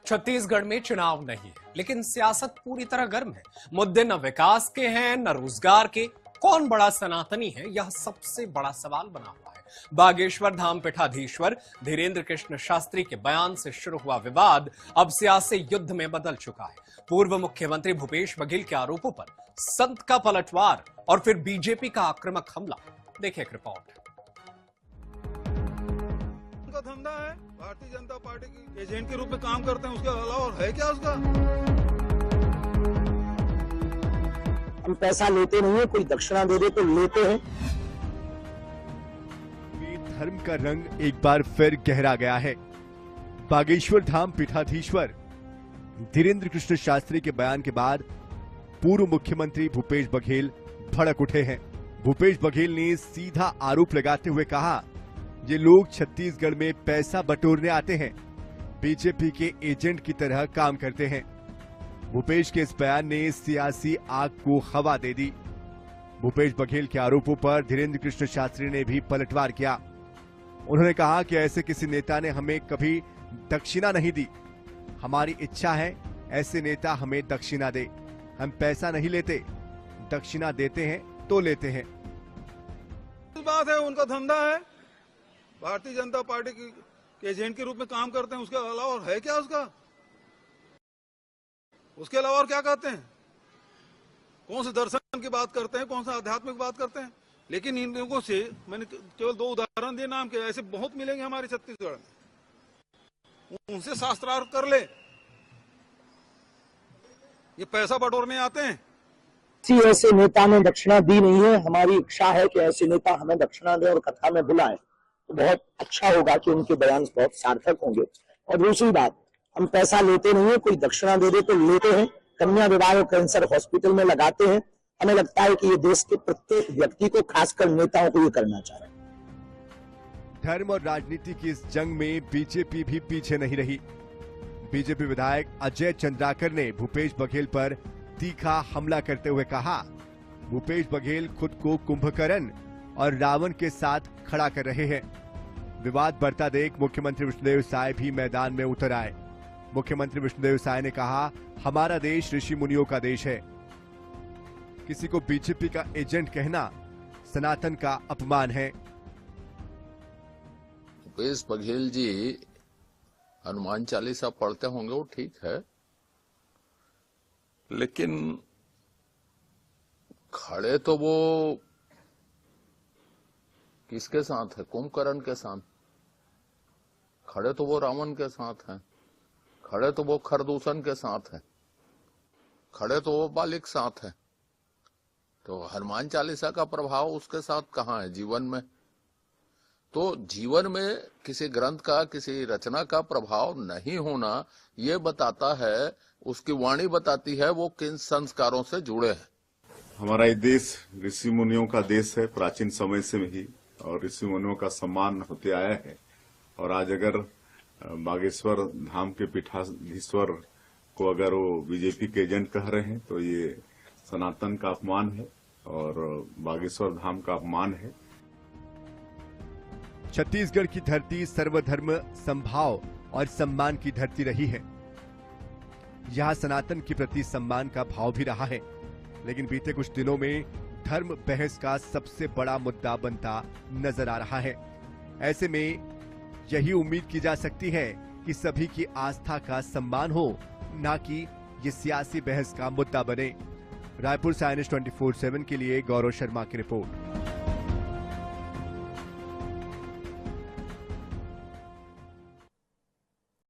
छत्तीसगढ़ में चुनाव नहीं है, लेकिन सियासत पूरी तरह गर्म है। मुद्दे न विकास के हैं न रोजगार के। कौन बड़ा सनातनी है, यह सबसे बड़ा सवाल बना हुआ है। बागेश्वर धाम पीठाधीश्वर धीरेन्द्र कृष्ण शास्त्री के बयान से शुरू हुआ विवाद अब सियासी युद्ध में बदल चुका है। पूर्व मुख्यमंत्री भूपेश बघेल के आरोपों पर संत का पलटवार और फिर बीजेपी का आक्रामक हमला। देखिए एक रिपोर्ट। उनका धंधा है, भारतीय जनता पार्टी की एजेंट के रूप में काम करते हैं, उसके अलावा और है क्या उसका? हम पैसा लेते नहीं है, कोई दक्षिणा दे दे तो लेते हैं। धर्म का रंग एक बार फिर गहरा गया है। बागेश्वर धाम पीठाधीश्वर धीरेन्द्र कृष्ण शास्त्री के बयान के बाद पूर्व मुख्यमंत्री भूपेश बघेल भड़क उठे हैं। भूपेश बघेल ने सीधा आरोप लगाते हुए कहा, ये लोग छत्तीसगढ़ में पैसा बटोरने आते हैं, बीजेपी के एजेंट की तरह काम करते हैं। भूपेश के इस बयान ने सियासी आग को हवा दे दी। भूपेश बघेल के आरोपों पर धीरेन्द्र कृष्ण शास्त्री ने भी पलटवार किया। उन्होंने कहा कि ऐसे किसी नेता ने हमें कभी दक्षिणा नहीं दी। हमारी इच्छा है ऐसे नेता हमें दक्षिणा दे। हम पैसा नहीं लेते, दक्षिणा देते हैं तो लेते हैं। बात है, उनका धंधा है, भारतीय जनता पार्टी की एजेंट के रूप में काम करते हैं, उसके अलावा और है क्या उसका? उसके अलावा और क्या कहते हैं? कौन से दर्शन की बात करते हैं, कौन सा आध्यात्मिक बात करते हैं? लेकिन इन लोगों से मैंने केवल 2 उदाहरण दिए नाम के, ऐसे बहुत मिलेंगे हमारे छत्तीसगढ़ में। उनसे शास्त्रार्थ कर ले। ये पैसा बटोरने आते हैं। किसी ऐसे नेता ने दक्षिणा दी नहीं है। हमारी इच्छा है कि ऐसे नेता हमें दक्षिणा दे और कथा में बुलाएं, तो बहुत अच्छा होगा कि उनके बयान बहुत सार्थक होंगे। और दूसरी बात, हम पैसा लेते नहीं है, कोई दक्षिणा दे दे तो लेते हैं। कन्या विवाह और कैंसर हॉस्पिटल में लगाते हैं। हमें लगता है कि ये देश के प्रत्येक व्यक्ति को, खासकर नेताओं को, ये करना चाहिए। धर्म और राजनीति की इस जंग में बीजेपी भी पीछे नहीं रही। बीजेपी विधायक अजय चंद्राकर ने भूपेश बघेल पर तीखा हमला करते हुए कहा, भूपेश बघेल खुद को कुंभकर्ण और रावण के साथ खड़ा कर रहे हैं। विवाद बढ़ता देख मुख्यमंत्री विष्णुदेव साय भी मैदान में उतर आए। मुख्यमंत्री विष्णुदेव साय ने कहा, हमारा देश ऋषि मुनियों का देश है। किसी को बीजेपी का एजेंट कहना सनातन का अपमान है। भूपेश बघेल जी हनुमान चालीसा पढ़ते होंगे, वो ठीक है, लेकिन खड़े तो वो किसके साथ है? कुंभकर्ण के साथ। खड़े तो वो रावण के साथ हैं, खड़े तो वो खरदूषण के साथ है, खड़े तो वो बालिक साथ है। तो हनुमान चालीसा का प्रभाव उसके साथ कहाँ है जीवन में? तो जीवन में किसी ग्रंथ का, किसी रचना का प्रभाव नहीं होना ये बताता है, उसकी वाणी बताती है वो किन संस्कारों से जुड़े हैं। हमारा ये देश ऋषि मुनियों का देश है, प्राचीन समय से ही, और ऋषि मुनियों का सम्मान होते आया है। और आज अगर बागेश्वर धाम के पीठाधीश्वर को अगर वो बीजेपी के एजेंट कह रहे हैं, तो ये सनातन का अपमान है और बागेश्वर धाम का अपमान है। छत्तीसगढ़ की धरती सर्वधर्म संभाव और सम्मान की धरती रही है। यहां सनातन के प्रति सम्मान का भाव भी रहा है, लेकिन बीते कुछ दिनों में धर्म बहस का सबसे बड़ा मुद्दा बनता नजर आ रहा है। ऐसे में यही उम्मीद की जा सकती है कि सभी की आस्था का सम्मान हो, न कि ये सियासी बहस का मुद्दा बने। रायपुर से INS 24/7 के लिए गौरव शर्मा की रिपोर्ट।